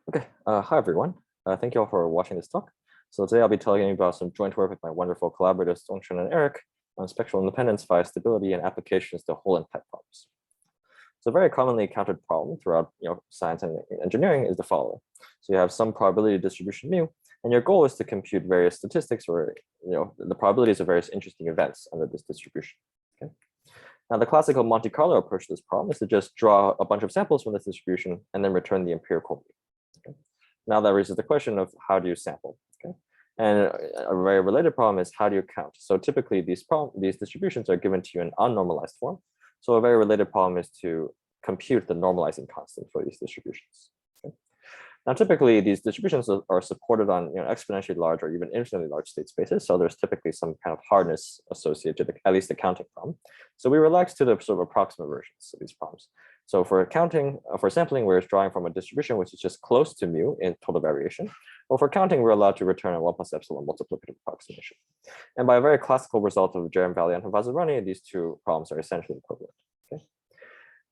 Okay, hi everyone. Thank you all for watching this talk. So today I'll be telling you about some joint work with my wonderful collaborators, Zongchen and Eric, on spectral independence via stability and applications to Holant-Type problems. So a very commonly encountered problem throughout science and engineering is the following. So you have some probability distribution mu, and your goal is to compute various statistics or the probabilities of various interesting events under this distribution. Okay. Now the classical Monte Carlo approach to this problem is to just draw a bunch of samples from this distribution and then return the empirical mu. Now that raises the question of how do you sample? Okay, and a very related problem is how do you count? So typically these distributions are given to you in unnormalized form. So a very related problem is to compute the normalizing constant for these distributions. Okay. Now typically these distributions are supported on exponentially large or even infinitely large state spaces. So there's typically some kind of hardness associated to at least the counting problem. So we relax to the sort of approximate versions of these problems. So for counting, for sampling, we're drawing from a distribution which is just close to mu in total variation. Well, for counting, we're allowed to return a 1 plus epsilon multiplicative approximation. And by a very classical result of Jerem, Valiant, and Vazirani, these two problems are essentially equivalent. Okay.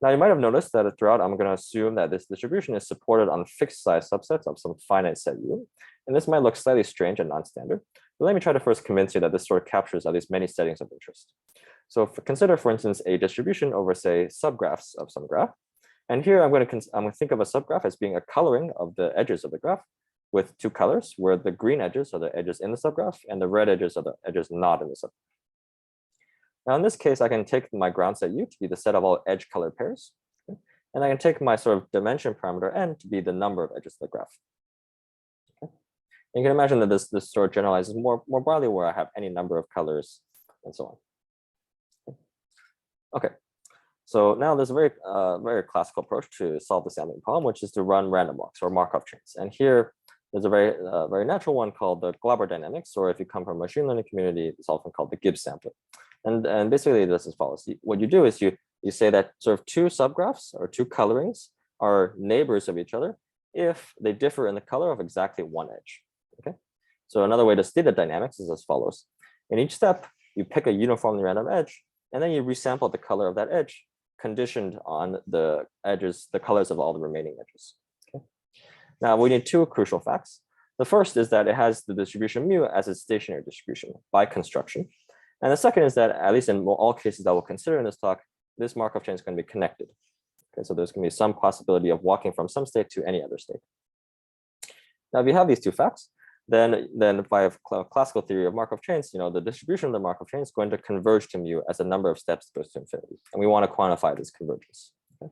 Now you might have noticed that throughout, I'm going to assume that this distribution is supported on fixed size subsets of some finite set U. And this might look slightly strange and non-standard, but let me try to first convince you that this sort of captures at least many settings of interest. So consider, for instance, a distribution over, say, subgraphs of some graph. And here I'm going to think of a subgraph as being a coloring of the edges of the graph with two colors, where the green edges are the edges in the subgraph and the red edges are the edges not in the subgraph. Now in this case, I can take my ground set U to be the set of all edge color pairs. Okay? And I can take my sort of dimension parameter n to be the number of edges of the graph. Okay? And you can imagine that this sort of generalizes more broadly where I have any number of colors and so on. Okay, so now there's a very classical approach to solve the sampling problem, which is to run random walks or Markov chains. And here there's a very natural one called the Glauber dynamics, or if you come from a machine learning community, it's often called the Gibbs sampler. And basically this is as follows. What you do is you say that sort of two subgraphs or two colorings are neighbors of each other if they differ in the color of exactly one edge. Okay, so another way to state the dynamics is as follows. In each step, you pick a uniformly random edge, and then you resample the color of that edge, conditioned on the edges, the colors of all the remaining edges. Okay. Now we need two crucial facts. The first is that it has the distribution mu as a stationary distribution by construction. And the second is that, at least in all cases that we'll consider in this talk, this Markov chain is going to be connected. Okay, so there's going to be some possibility of walking from some state to any other state. Now, if you have these two facts, then by classical theory of Markov chains, the distribution of the Markov chain is going to converge to mu as the number of steps goes to infinity. And we want to quantify this convergence. Okay?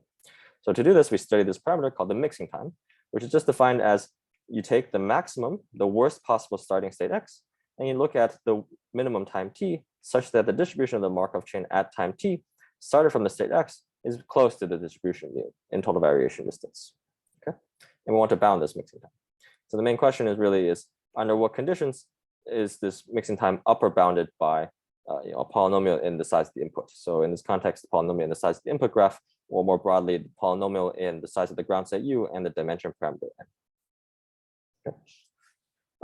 So to do this, we study this parameter called the mixing time, which is just defined as you take the maximum, the worst possible starting state x, and you look at the minimum time t such that the distribution of the Markov chain at time t started from the state x is close to the distribution mu in total variation distance. Okay? And we want to bound this mixing time. So the main question is under what conditions is this mixing time upper bounded by a polynomial in the size of the input? So in this context, the polynomial in the size of the input graph, or more broadly, the polynomial in the size of the ground set U and the dimension parameter n.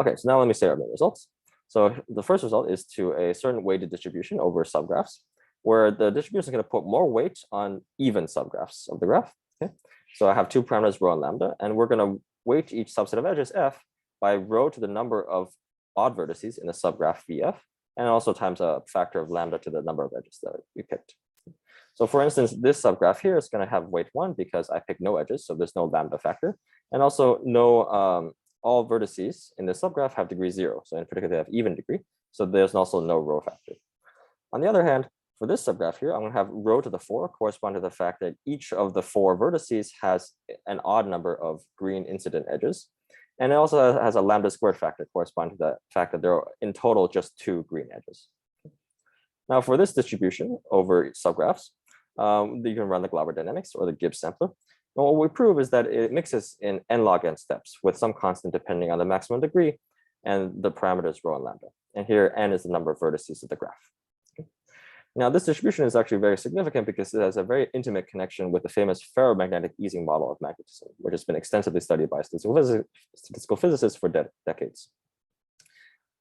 Okay, so now let me say our main results. So the first result is to a certain weighted distribution over subgraphs, where the distribution is going to put more weight on even subgraphs of the graph. Okay? So I have two parameters, rho and lambda, and we're going to weight each subset of edges f by rho to the number of odd vertices in the subgraph Vf, and also times a factor of lambda to the number of edges that we picked. So for instance, this subgraph here is going to have weight 1 because I picked no edges, so there's no lambda factor, and also no all vertices in the subgraph have degree 0. So in particular, they have even degree, so there's also no rho factor. On the other hand, for this subgraph here, I'm going to have rho to the 4 correspond to the fact that each of the 4 vertices has an odd number of green incident edges. And it also has a lambda squared factor corresponding to the fact that there are in total just 2 green edges. Now for this distribution over subgraphs, you can run the Glauber dynamics or the Gibbs sampler. And what we prove is that it mixes in n log n steps with some constant depending on the maximum degree and the parameters rho and lambda. And here n is the number of vertices of the graph. Now, this distribution is actually very significant because it has a very intimate connection with the famous ferromagnetic easing model of magnetism, which has been extensively studied by statistical physicists for decades.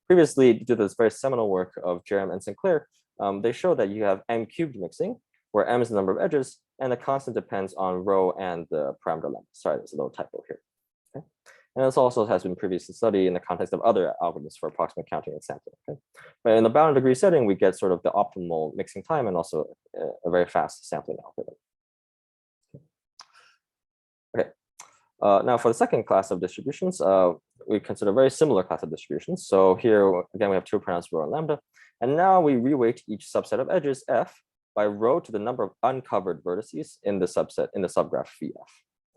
Previously, due to this very seminal work of Jerem and Sinclair, they showed that you have m cubed mixing, where m is the number of edges, and the constant depends on rho and the parameter length. Sorry, there's a little typo here. Okay? And this also has been previously studied in the context of other algorithms for approximate counting and sampling. Okay? But in the bounded degree setting, we get sort of the optimal mixing time and also a very fast sampling algorithm. Okay. Now for the second class of distributions, we consider a very similar class of distributions. So here, again, we have two parameters, rho and lambda. And now we reweight each subset of edges f by rho to the number of uncovered vertices in the subset, in the subgraph VF.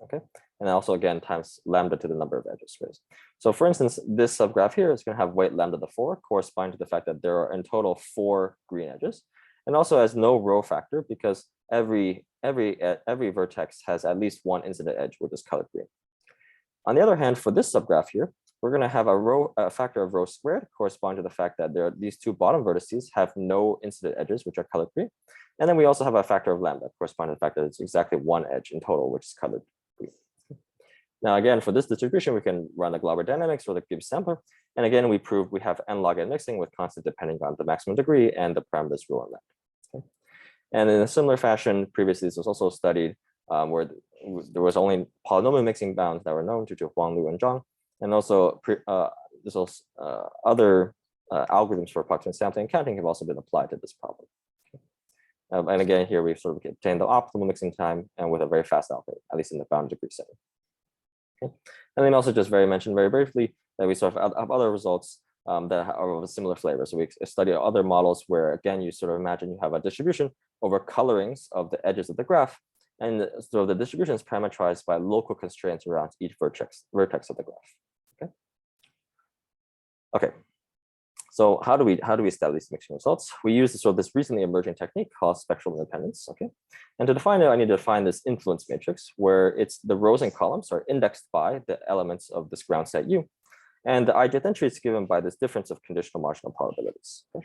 Okay. And also again, times lambda to the number of edges. Right? So for instance, this subgraph here is going to have weight lambda to 4, corresponding to the fact that there are in total 4 green edges. And also has no rho factor because every vertex has at least one incident edge, which is colored green. On the other hand, for this subgraph here, we're going to have a factor of rho squared corresponding to the fact that there are these two bottom vertices have no incident edges, which are colored green. And then we also have a factor of lambda corresponding to the fact that it's exactly one edge in total, which is colored green. Now, again, for this distribution, we can run the Glauber dynamics or the Gibbs sampler. And again, we prove we have n log n mixing with constant depending on the maximum degree and the parameters rho and lambda. Okay. And in a similar fashion, previously this was also studied where there was only polynomial mixing bounds that were known to Huang, Liu, and Zhang. And also other algorithms for approximate sampling and counting have also been applied to this problem. Okay. And again, here we've sort of obtained the optimal mixing time and with a very fast algorithm, at least in the bounded degree setting. Okay. And then also just mention very briefly that we sort of have other results that are of a similar flavor. So we study other models where, again, you sort of imagine you have a distribution over colorings of the edges of the graph. And so the distribution is parameterized by local constraints around each vertex of the graph. Okay. Okay. So how do we establish mixing results? We use this recently emerging technique called spectral independence. Okay. And to define it, I need to define this influence matrix where it's the rows and columns are indexed by the elements of this ground set U. And the ijth entry is given by this difference of conditional marginal probabilities. Okay?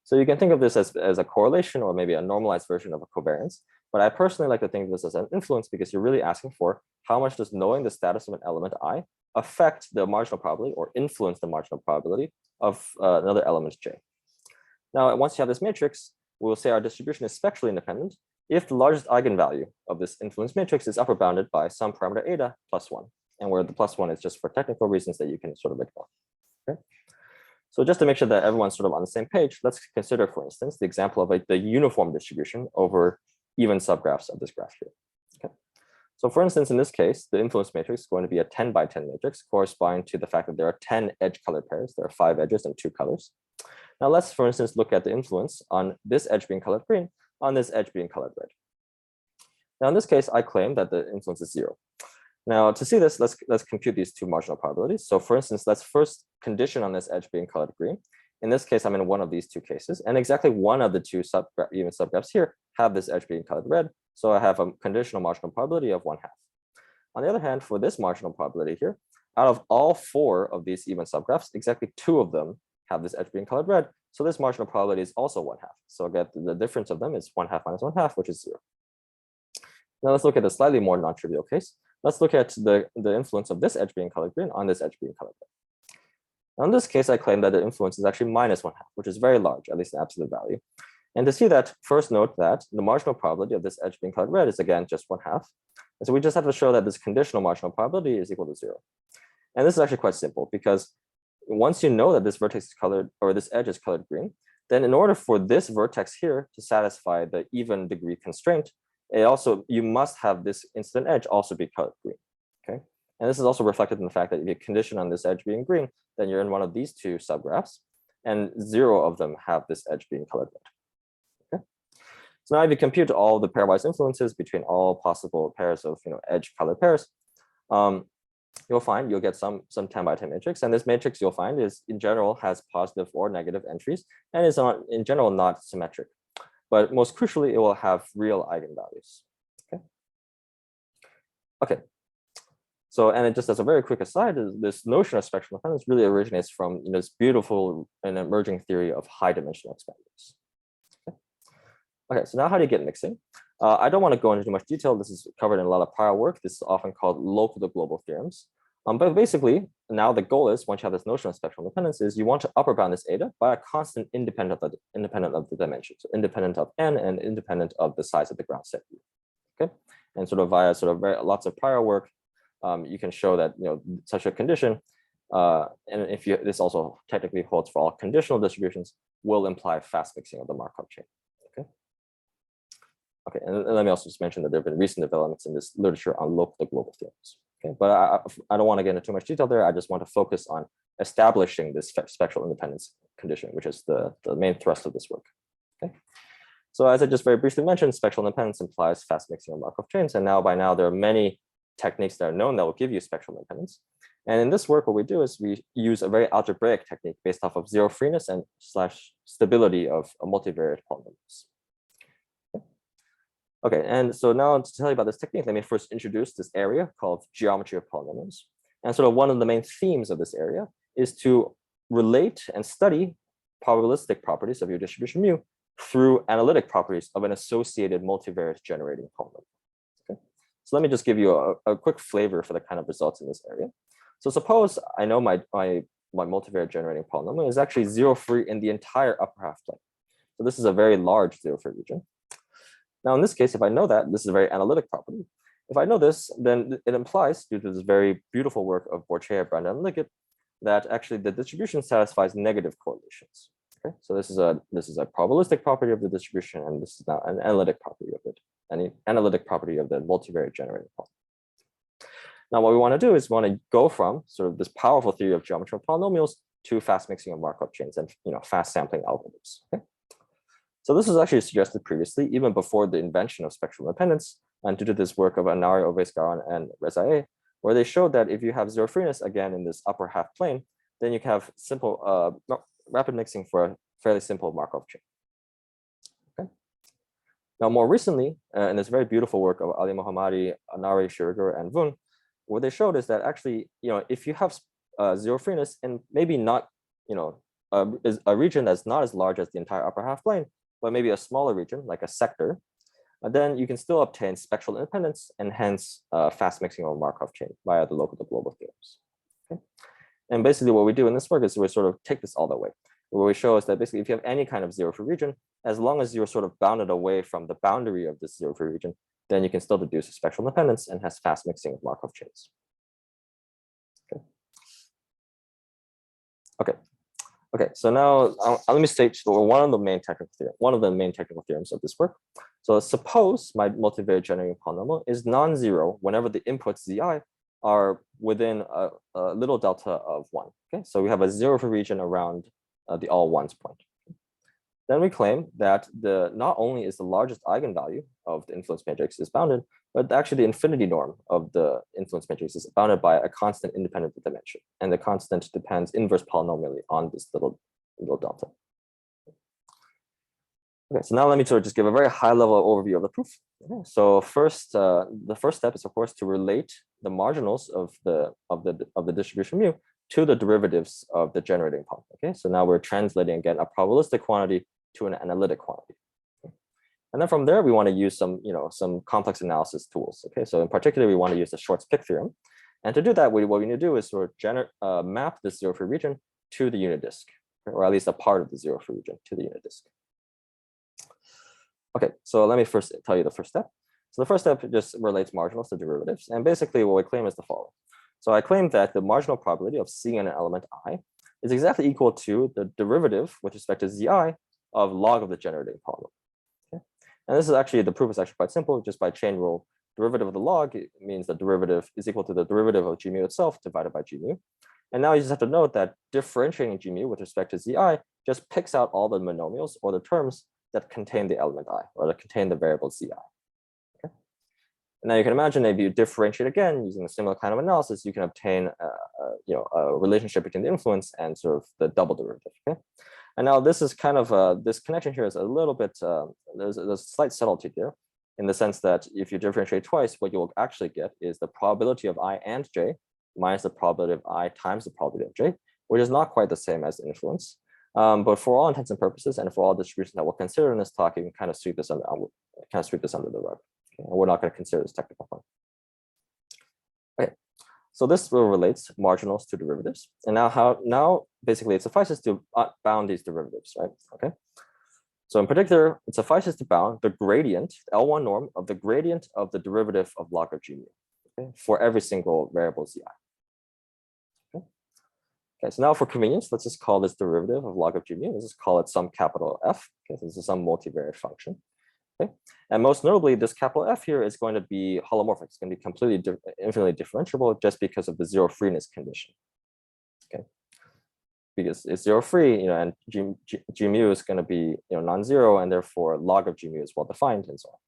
So you can think of this as a correlation or maybe a normalized version of a covariance. But I personally like to think of this as an influence because you're really asking for how much does knowing the status of an element I affect the marginal probability or influence the marginal probability of another element J. Now, once you have this matrix, we'll say our distribution is spectrally independent if the largest eigenvalue of this influence matrix is upper bounded by some parameter eta plus 1. And where the plus 1 is just for technical reasons that you can sort of ignore. Okay? So just to make sure that everyone's sort of on the same page, let's consider, for instance, the example of the uniform distribution over even subgraphs of this graph here. Okay? So for instance, in this case, the influence matrix is going to be a 10 by 10 matrix corresponding to the fact that there are 10 edge color pairs. There are 5 edges and 2 colors. Now let's, for instance, look at the influence on this edge being colored green, on this edge being colored red. Now in this case, I claim that the influence is 0. Now, to see this, let's compute these two marginal probabilities. So for instance, let's first condition on this edge being colored green. In this case, I'm in one of these two cases. And exactly one of the two even subgraphs here have this edge being colored red. So I have a conditional marginal probability of 1/2. On the other hand, for this marginal probability here, out of all 4 of these even subgraphs, exactly 2 of them have this edge being colored red. So this marginal probability is also 1/2. So again, the difference of them is 1/2 minus 1/2, which is 0. Now let's look at a slightly more non-trivial case. Let's look at the influence of this edge being colored green on this edge being colored red. Now in this case, I claim that the influence is actually minus 1/2, which is very large, at least in absolute value. And to see that, first note that the marginal probability of this edge being colored red is again just 1/2. And so we just have to show that this conditional marginal probability is equal to 0. And this is actually quite simple because once you know that this vertex is colored or this edge is colored green, then in order for this vertex here to satisfy the even degree constraint, you must have this incident edge also be colored green. Okay. And this is also reflected in the fact that if you condition on this edge being green, then you're in one of these two subgraphs, and 0 of them have this edge being colored red. Okay. So now if you compute all the pairwise influences between all possible pairs of edge colored pairs, you'll get some 10 by 10 matrix. And this matrix you'll find is in general has positive or negative entries and is in general not symmetric. But most crucially, it will have real eigenvalues. Okay. Okay. So, and it just as a very quick aside, this notion of spectral independence really originates from this beautiful and emerging theory of high dimensional expanders. Okay. Okay. So now how do you get mixing? I don't want to go into too much detail. This is covered in a lot of prior work. This is often called local to global theorems. But basically, now the goal is, once you have this notion of spectral independence, is you want to upper bound this eta by a constant independent of the dimension, so independent of n and independent of the size of the ground set. Okay, and sort of via lots of prior work, you can show that such a condition, and if this also technically holds for all conditional distributions, will imply fast mixing of the Markov chain. Okay, and let me also just mention that there have been recent developments in this literature on local to global theorems. Okay, but I don't want to get into too much detail there. I just want to focus on establishing this spectral independence condition, which is the main thrust of this work. Okay, so as I just very briefly mentioned, spectral independence implies fast mixing of Markov chains, and by now there are many techniques that are known that will give you spectral independence. And in this work, what we do is we use a very algebraic technique based off of zero freeness and / stability of multivariate polynomials. Okay, and so now to tell you about this technique, let me first introduce this area called geometry of polynomials. And sort of one of the main themes of this area is to relate and study probabilistic properties of your distribution mu through analytic properties of an associated multivariate generating polynomial. Okay, so let me just give you a quick flavor for the kind of results in this area. So suppose I know my multivariate generating polynomial is actually zero free in the entire upper half plane. So this is a very large zero free region. Now, in this case, if I know that, this is a very analytic property. If I know this, then it implies, due to this very beautiful work of Borchea, Branda, and Liggett, that actually the distribution satisfies negative correlations. Okay, so this is a probabilistic property of the distribution, and this is now an analytic property of it, an analytic property of the multivariate generating polynomial. Now, what we want to do is we want to go from sort of this powerful theory of geometry of polynomials to fast mixing of Markov chains and fast sampling algorithms. Okay? So this was actually suggested previously, even before the invention of spectral independence, and due to this work of Anari, Ovesgaran, and Rezae, where they showed that if you have zero freeness again in this upper half plane, then you can have simple rapid mixing for a fairly simple Markov chain. Okay. Now, more recently, in this very beautiful work of Ali Mohammadi, Anari, Shirigur, and Vun, what they showed is that actually, if you have zero freeness and maybe not, is a region that's not as large as the entire upper half plane, but maybe a smaller region like a sector, then you can still obtain spectral independence and hence fast mixing of Markov chain via the local to global theorems. Okay? And basically what we do in this work is we sort of take this all the way. What we show is that basically if you have any kind of zero free region, as long as you're sort of bounded away from the boundary of this zero free region, then you can still deduce a spectral independence and has fast mixing of Markov chains. Okay, so now let me state one of the main technical theorems of this work. So suppose my multivariate generating polynomial is non-zero whenever the inputs zi are within a little delta of 1. Okay, so we have a zero free region around the all ones point. Then we claim that not only is the largest eigenvalue of the influence matrix is bounded, but actually the infinity norm of the influence matrix is bounded by a constant independent dimension. And the constant depends inverse polynomially on this little delta. Okay, so now let me sort of just give a very high level overview of the proof. Okay, so first, the first step is of course to relate the marginals of the distribution mu to the derivatives of the generating polynomial. Okay, so now we're translating again a probabilistic quantity to an analytic quantity. Okay? And then from there, we want to use some complex analysis tools. Okay, so in particular, we want to use the Short's-Pick theorem. And to do that, what we need to do is sort of map the zero free region to the unit disk, or at least a part of the zero free region to the unit disk. Okay, so let me first tell you the first step. So the first step just relates marginals to derivatives. And basically what we claim is the following. So I claim that the marginal probability of seeing an element I is exactly equal to the derivative with respect to zi of log of the generating polynomial. Okay? And this is actually, the proof is actually quite simple. Just by chain rule, derivative of the log, it means the derivative is equal to the derivative of g mu itself divided by g mu. And now you just have to note that differentiating g mu with respect to zi just picks out all the monomials or the terms that contain the element I, or that contain the variable zi. Okay? And now you can imagine if you differentiate again using a similar kind of analysis, you can obtain a relationship between the influence and sort of the double derivative. Okay? And now this is kind of this connection here is a little bit there's a slight subtlety here, in the sense that if you differentiate twice, what you'll actually get is the probability of I and j minus the probability of I times the probability of j, which is not quite the same as influence. But for all intents and purposes, and for all distributions that we'll consider in this talk, you can kind of sweep this under the rug. Okay? And we're not going to consider this technical part. Okay, so this relates marginals to derivatives, and now basically it suffices to bound these derivatives, right? Okay. So in particular, it suffices to bound the gradient L1 norm of the gradient of the derivative of log of g mu. okay, for every single variable zi. Okay, so now for convenience, let's just call this derivative of log of g mu. Let's just call it some capital F. Okay, so this is some multivariate function. Okay, and most notably, this capital F here is going to be holomorphic. It's going to be completely infinitely differentiable just because of the zero freeness condition. Okay, because it's zero free, and g mu is going to be non-zero, and therefore log of g mu is well defined, and so on.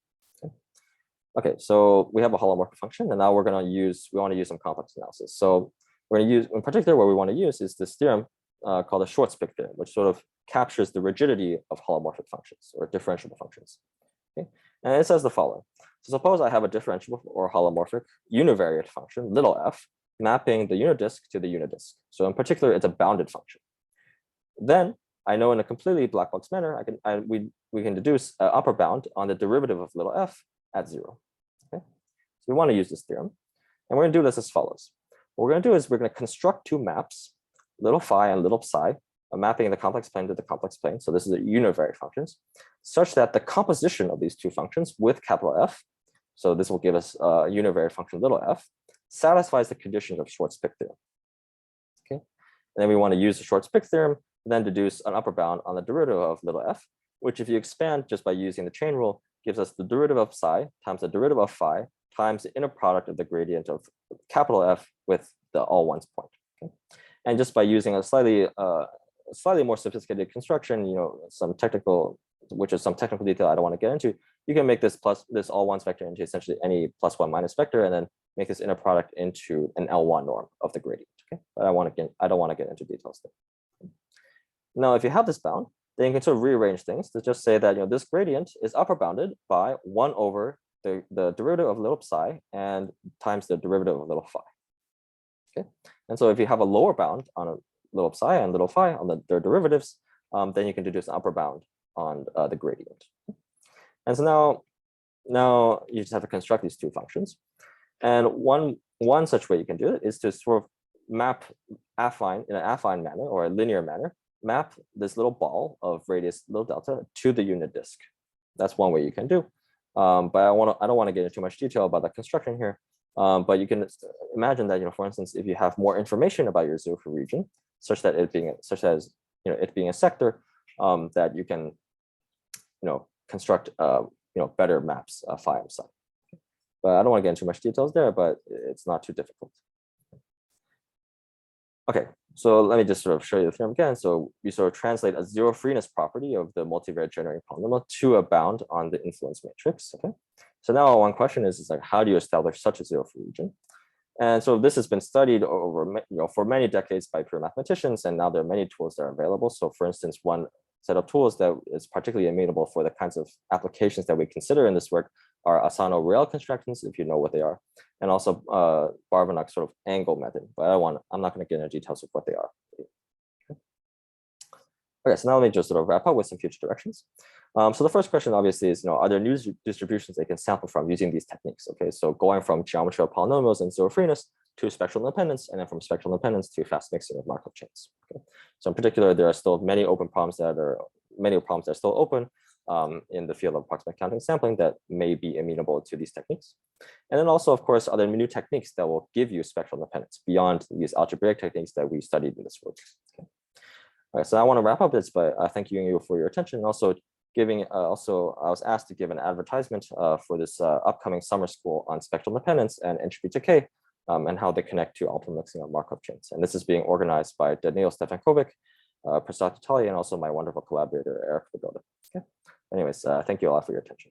Okay, so we have a holomorphic function, and now we want to use some complex analysis. So we're going to use, in particular, what we want to use is this theorem called the Short-Spick theorem, which sort of captures the rigidity of holomorphic functions or differentiable functions. Okay, and it says the following. So suppose I have a differentiable or holomorphic univariate function, little f, mapping the unit disk to the unit disk. So in particular, it's a bounded function. Then I know in a completely black box manner, we can deduce an upper bound on the derivative of little f at 0. Okay, so we want to use this theorem, and we're going to do this as follows. What we're going to do is we're going to construct two maps, little phi and little psi, mapping the complex plane to the complex plane. So this is a univariate functions, such that the composition of these two functions with capital F, so this will give us a univariate function little f, satisfies the conditions of Short-Spick theorem. Okay, and then we want to use the Short-Spick theorem, then deduce an upper bound on the derivative of little f, which if you expand just by using the chain rule, gives us the derivative of psi times the derivative of phi times the inner product of the gradient of capital F with the all ones point. Okay? And just by using a slightly more sophisticated construction, some technical detail I don't want to get into, you can make this all ones vector into essentially any +1 minus vector, and then make this inner product into an L1 norm of the gradient. Okay, but I don't want to get into details there. Now, if you have this bound, then you can sort of rearrange things to just say that this gradient is upper bounded by 1 over the derivative of little psi and times the derivative of little phi. Okay, and so if you have a lower bound on a little psi and little phi on their derivatives, then you can deduce an upper bound on the gradient. And so now you just have to construct these two functions. And one such way you can do it is to sort of map affine in an affine manner or a linear manner, map this little ball of radius little delta to the unit disk. That's one way you can do. But I don't want to get into too much detail about that construction here. But you can imagine that for instance, if you have more information about your zero free region, such as it being a sector, that you can construct better maps phi and psi. But I don't want to get into much details there, but it's not too difficult. Okay, so let me just sort of show you the theorem again. So we sort of translate a zero freeness property of the multivariate generating polynomial to a bound on the influence matrix. Okay, so now one question is like, how do you establish such a zero free region? And so this has been studied over for many decades by pure mathematicians, and now there are many tools that are available. So for instance, one set of tools that is particularly amenable for the kinds of applications that we consider in this work are Asano-Real constructions, if you know what they are, and also Barbanuk's sort of angle method. But I'm not going to get into details of what they are. Okay, so now let me just sort of wrap up with some future directions. So the first question obviously is, are there new distributions they can sample from using these techniques? Okay, so going from geometry of polynomials and zero freeness to spectral independence, and then from spectral independence to fast mixing of Markov chains. Okay, so in particular, there are still many problems that are still open in the field of approximate counting sampling that may be amenable to these techniques. And then also, of course, other new techniques that will give you spectral independence beyond these algebraic techniques that we studied in this work. Okay. All right, so I want to wrap up this by thanking you for your attention, and also giving I was asked to give an advertisement for this upcoming summer school on spectral independence and entropy decay, and how they connect to optimal mixing of Markov chains. And this is being organized by Daniil Stefankovic, Prasad Tatali, and also my wonderful collaborator, Eric Vigoda. Okay. Anyways, thank you all for your attention.